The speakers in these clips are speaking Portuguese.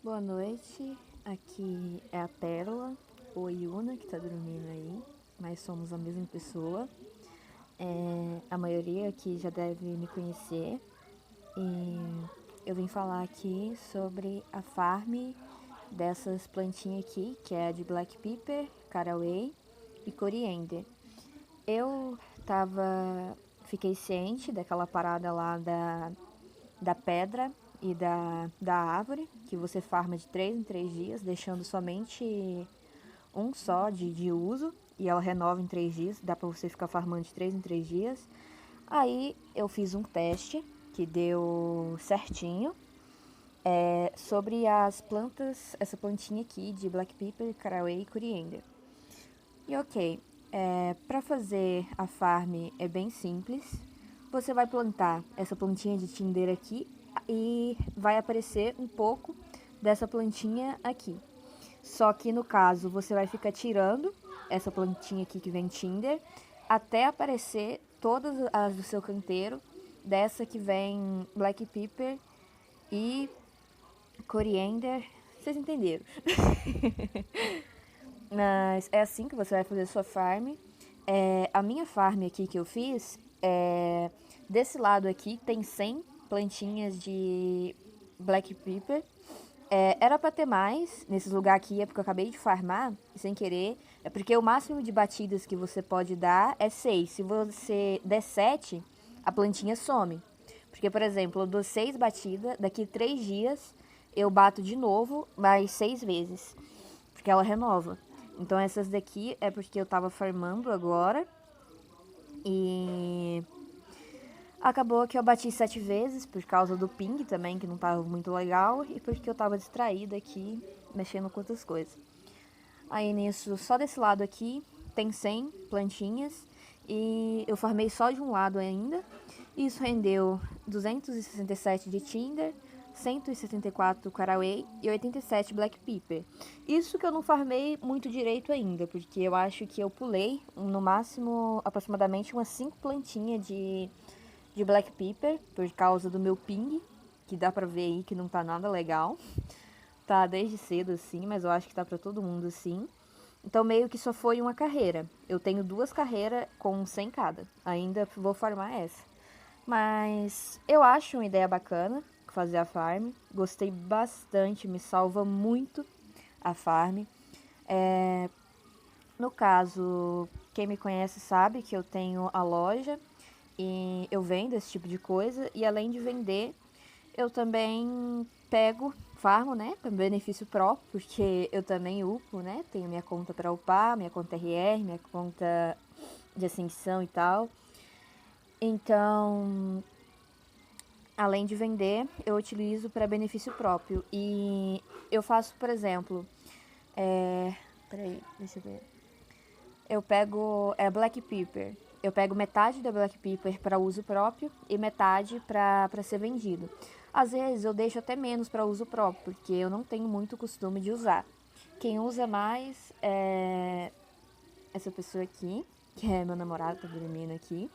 Boa noite, aqui é a Pérola, ou Yuna, que tá dormindo aí, mas somos a mesma pessoa. A maioria aqui já deve me conhecer e eu vim falar aqui sobre a farm dessas plantinhas aqui, que é a de Black Pepper, Caraway e Coriander. Eu fiquei ciente daquela parada lá da pedra e da árvore, que você farma de 3 em 3 dias, deixando somente um só de uso, e ela renova em 3 dias, dá pra você ficar farmando de 3 em 3 dias. Aí eu fiz um teste que deu certinho sobre as plantas, essa plantinha aqui de Black Pepper, Caraway e Coriander. E ok, para fazer a farm é bem simples. Você vai plantar essa plantinha de Tinder aqui e vai aparecer um pouco dessa plantinha aqui. Só que no caso você vai ficar tirando essa plantinha aqui que vem Tinder até aparecer todas as do seu canteiro, dessa que vem Black Pepper e Coriander. Vocês entenderam? Mas é assim que você vai fazer sua farm. A minha farm aqui que eu fiz, desse lado aqui tem 100 plantinhas de Black Pepper. Era pra ter mais nesses lugares aqui, é porque eu acabei de farmar, sem querer. É porque o máximo de batidas que você pode dar é 6. Se você der 7, a plantinha some. Porque, por exemplo, eu dou 6 batidas, daqui 3 dias eu bato de novo, mais 6 vezes. Porque ela renova. Então essas daqui é porque eu tava farmando agora. E acabou que eu bati 7 vezes por causa do ping também, que não tava muito legal. E porque eu tava distraída aqui, mexendo com outras coisas. Aí nisso, só desse lado aqui, tem 100 plantinhas. E eu farmei só de um lado ainda. Isso rendeu 267 de Tinder, 174 Caraway e 87 Black Pepper. Isso que eu não farmei muito direito ainda, porque eu acho que eu pulei no máximo aproximadamente umas 5 plantinhas de Black Pepper por causa do meu ping, que dá pra ver aí que não tá nada legal. Tá desde cedo assim, mas eu acho que tá pra todo mundo assim. Então meio que só foi uma carreira. Eu tenho 2 carreiras com 100 cada. Ainda vou farmar essa. Mas eu acho uma ideia bacana fazer a farm. Gostei bastante, me salva muito a farm. No caso, quem me conhece sabe que eu tenho a loja e eu vendo esse tipo de coisa. E além de vender, eu também farmo, né, para benefício próprio, porque eu também upo, né, tenho minha conta para upar, minha conta RR, minha conta de ascensão e tal. Então, além de vender, eu utilizo para benefício próprio. E eu faço, por exemplo, peraí, deixa eu ver. Eu pego Black Pepper. Eu pego metade da Black Pepper para uso próprio e metade para ser vendido. Às vezes eu deixo até menos para uso próprio, porque eu não tenho muito costume de usar. Quem usa mais é essa pessoa aqui, que é meu namorado, tá dormindo aqui.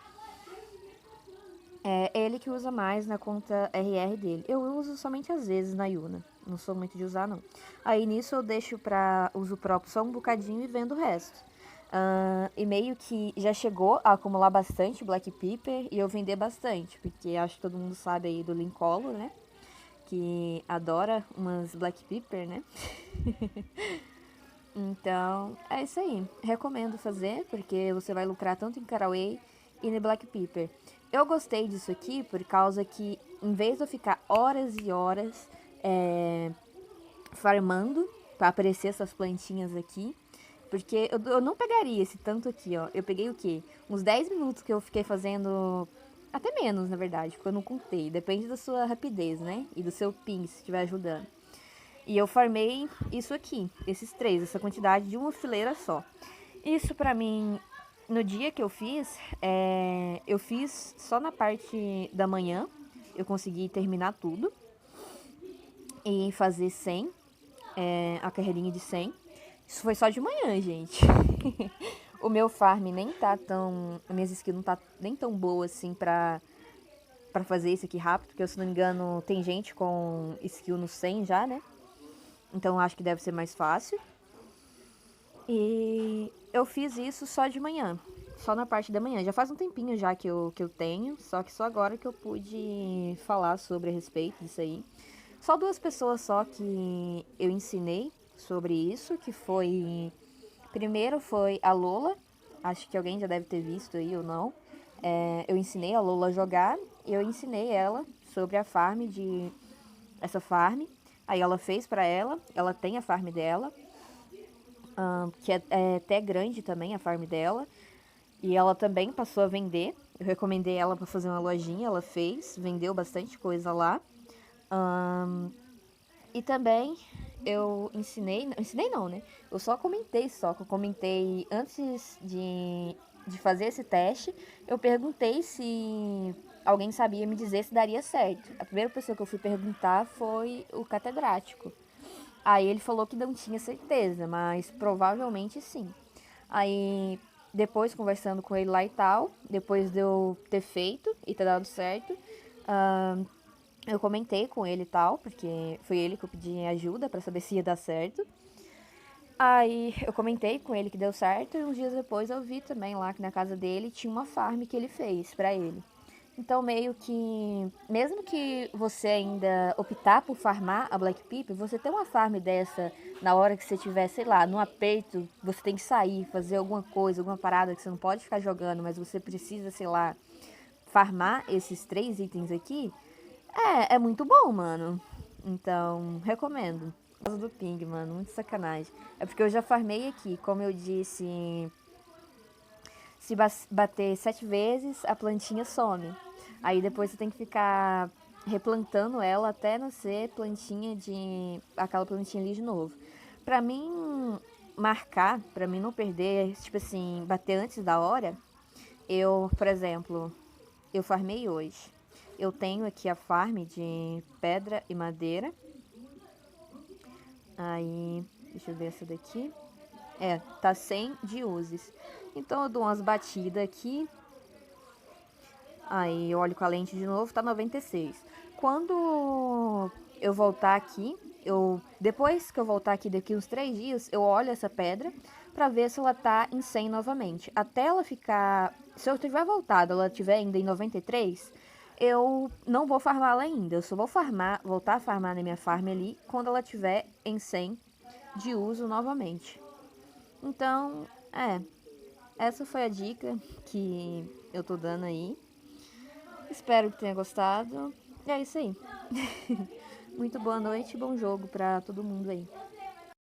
É ele que usa mais na conta RR dele. Eu uso somente às vezes na Yuna. Não sou muito de usar, não. Aí nisso eu deixo pra uso próprio só um bocadinho e vendo o resto. E meio que já chegou a acumular bastante Black Pepper e eu vender bastante. Porque acho que todo mundo sabe aí do Lincolo, né? Que adora umas Black Pepper, né? Então, é isso aí. Recomendo fazer, porque você vai lucrar tanto em Caraway e no Black Pepper. Eu gostei disso aqui por causa que, em vez de eu ficar horas e horas farmando para aparecer essas plantinhas aqui, porque eu não pegaria esse tanto aqui, ó. Eu peguei o quê? Uns 10 minutos que eu fiquei fazendo. Até menos, na verdade, porque eu não contei. Depende da sua rapidez, né? E do seu ping, se estiver ajudando. E eu farmei isso aqui, esses 3, essa quantidade de uma fileira só. Isso pra mim, no dia que eu fiz só na parte da manhã. Eu consegui terminar tudo e fazer 100, a carreirinha de 100. Isso foi só de manhã, gente. O meu farm nem tá tão... As minhas skills não tá nem tão boa assim pra fazer isso aqui rápido, porque se não me engano tem gente com skill no 100 já, né? Então acho que deve ser mais fácil. E eu fiz isso só de manhã, só na parte da manhã. Já faz um tempinho já que eu tenho, só que só agora que eu pude falar sobre a respeito disso aí. Só duas pessoas só que eu ensinei sobre isso, que foi... Primeiro foi a Lola, acho que alguém já deve ter visto aí ou não. Eu ensinei a Lola a jogar e eu ensinei ela sobre a farm de... Essa farm. Aí ela fez pra ela tem a farm dela, que é até grande também a farm dela. E ela também passou a vender. Eu recomendei ela para fazer uma lojinha, ela fez, vendeu bastante coisa lá. E também eu ensinei não, né? Eu só comentei só, que eu comentei antes de fazer esse teste, eu perguntei se alguém sabia me dizer se daria certo. A primeira pessoa que eu fui perguntar foi o catedrático. Aí ele falou que não tinha certeza, mas provavelmente sim. Aí depois conversando com ele lá e tal, depois de eu ter feito e ter dado certo, eu comentei com ele e tal, porque foi ele que eu pedi ajuda pra saber se ia dar certo. Aí eu comentei com ele que deu certo e uns dias depois eu vi também lá que na casa dele tinha uma farm que ele fez pra ele. Então meio que, mesmo que você ainda optar por farmar a Black Pip, você ter uma farm dessa na hora que você tiver, sei lá, no aperto, você tem que sair, fazer alguma coisa, alguma parada que você não pode ficar jogando, mas você precisa, sei lá, farmar esses 3 itens aqui, é muito bom, mano. Então, recomendo. Por causa do ping, mano, muito sacanagem. É porque eu já farmei aqui, como eu disse, se bater 7 vezes, a plantinha some. Aí depois você tem que ficar replantando ela até nascer plantinha de... aquela plantinha ali de novo. Pra mim marcar, pra mim não perder, tipo assim, bater antes da hora, eu, por exemplo, eu farmei hoje. Eu tenho aqui a farm de pedra e madeira. Aí, deixa eu ver essa daqui. Tá 100 de uses. Então eu dou umas batidas aqui. Aí eu olho com a lente de novo, tá 96. Quando eu voltar aqui, depois que eu voltar aqui daqui uns 3 dias, eu olho essa pedra pra ver se ela tá em 100 novamente. Até ela ficar, se eu tiver voltado, ela tiver ainda em 93, eu não vou farmar ela ainda. Eu só vou voltar a farmar na minha farm ali quando ela tiver em 100 de uso novamente. Então, essa foi a dica que eu tô dando aí. Espero que tenha gostado. E é isso aí. Muito boa noite e bom jogo pra todo mundo aí.